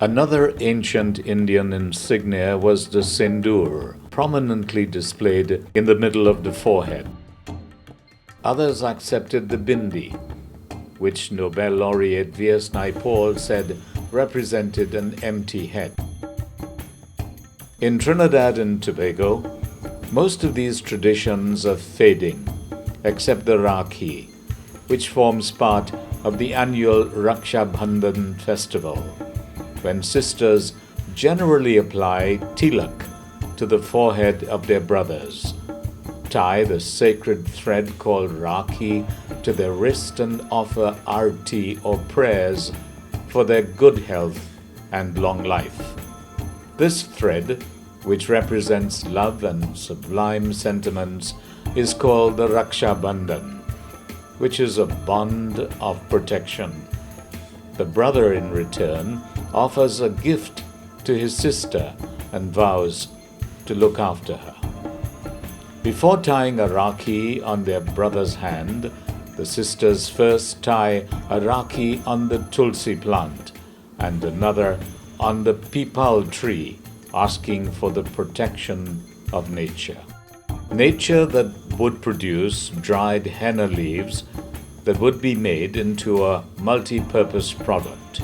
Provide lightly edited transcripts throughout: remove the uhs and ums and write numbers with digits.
Another ancient Indian insignia was the sindoor, prominently displayed in the middle of the forehead. Others accepted the bindi, which Nobel laureate V.S. Naipaul said represented an empty head. In Trinidad and Tobago, most of these traditions are fading, except the Rakhi, which forms part of the annual Raksha Bandhan festival, when sisters generally apply tilak to the forehead of their brothers, tie the sacred thread called Rakhi to their wrist and offer arti or prayers for their good health and long life. This thread, which represents love and sublime sentiments, is called the Raksha Bandhan, which is a bond of protection. The brother, in return, offers a gift to his sister and vows to look after her. Before tying a Rakhi on their brother's hand, the sisters first tie a Rakhi on the tulsi plant and another on the pipal tree, asking for the protection of nature. Nature that would produce dried henna leaves that would be made into a multi-purpose product.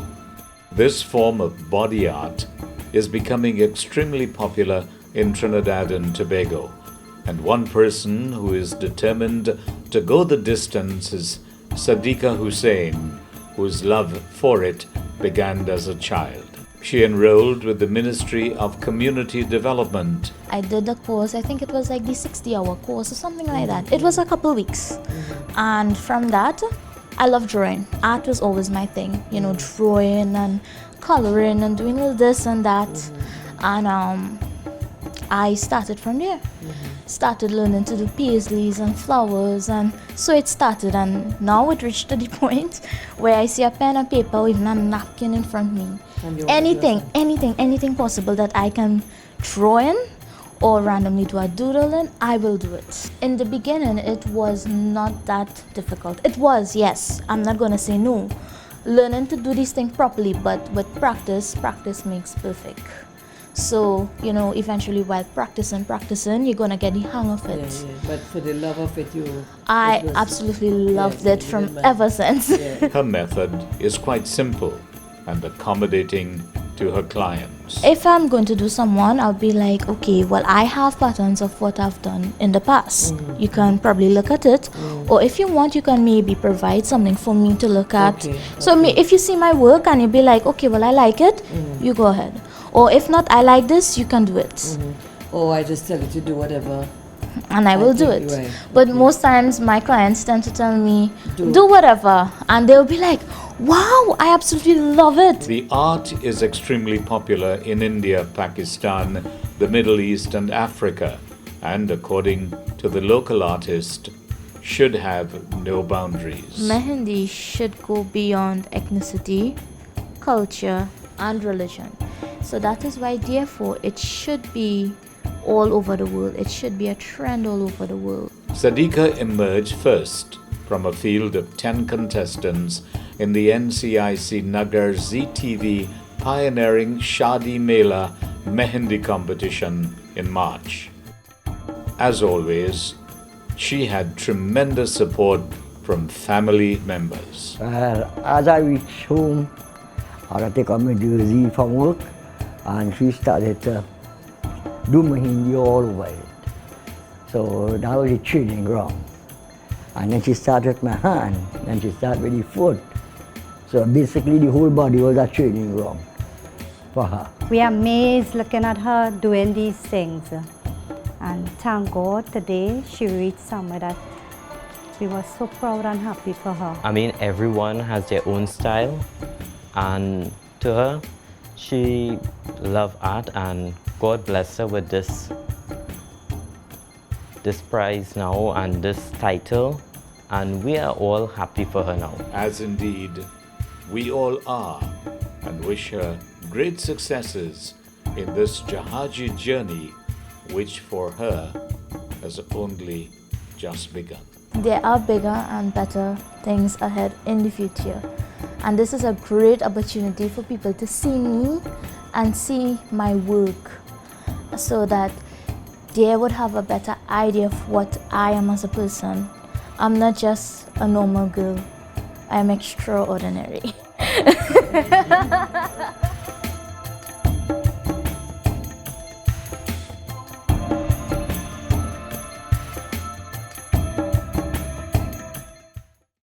This form of body art is becoming extremely popular in Trinidad and Tobago, and one person who is determined to go the distance is Sadiqa Hussain, whose love for it began as a child. She enrolled with the Ministry of Community Development. I did a course, I think it was like the 60-hour course or something like that. It was a couple weeks. And from that, I love drawing. Art was always my thing, drawing and coloring and doing all this and that. And I started from there. Started learning to do paisleys and flowers, and so it started, and now it reached to the point where I see a pen and paper or even a napkin in front of me. Anything possible that I can draw in or randomly do a doodle in, I will do it. In the beginning, it was not that difficult. It was, yes, I'm not going to say no. Learning to do these things properly, but with practice makes perfect. So, eventually while practicing, you're going to get the hang of it. Yeah. But for the love of it, I absolutely loved it from ever since. Her method is quite simple and accommodating to her clients. If I'm going to do someone, I'll be like, okay, well, I have patterns of what I've done in the past. You can probably look at it. Or if you want, you can maybe provide something for me to look at. So if you see my work and you'll be like, okay, well, I like it, you go ahead. Or if not, I like this, you can do it. Or I just tell you to do whatever. And I will do it. Right. But most times my clients tend to tell me, do whatever. And they'll be like, wow, I absolutely love it. The art is extremely popular in India, Pakistan, the Middle East and Africa, and according to the local artist, should have no boundaries. Mehndi should go beyond ethnicity, culture and religion. So that is why, therefore, it should be all over the world. It should be a trend all over the world. Sadiqa emerged first from a field of 10 contestants in the NCIC Nagar ZTV pioneering Shadi Mela Mehndi competition in March. As always, she had tremendous support from family members. As I reached home, I had to take my jersey from work, and she started to do Mehndi all over it. So that was the training ground. And then she started with my hand, then she started with the foot. So basically the whole body was a training ground for her. We are amazed looking at her doing these things. And thank God today she reached somewhere that we were so proud and happy for her. I mean, everyone has their own style, and to her, she loved art, and God bless her with this prize now and this title, and we are all happy for her now. As indeed we all are, and wish her great successes in this Jahaji journey, which for her has only just begun. There are bigger and better things ahead in the future. And this is a great opportunity for people to see me and see my work so that they would have a better idea of what I am as a person. I'm not just a normal girl. I'm extraordinary.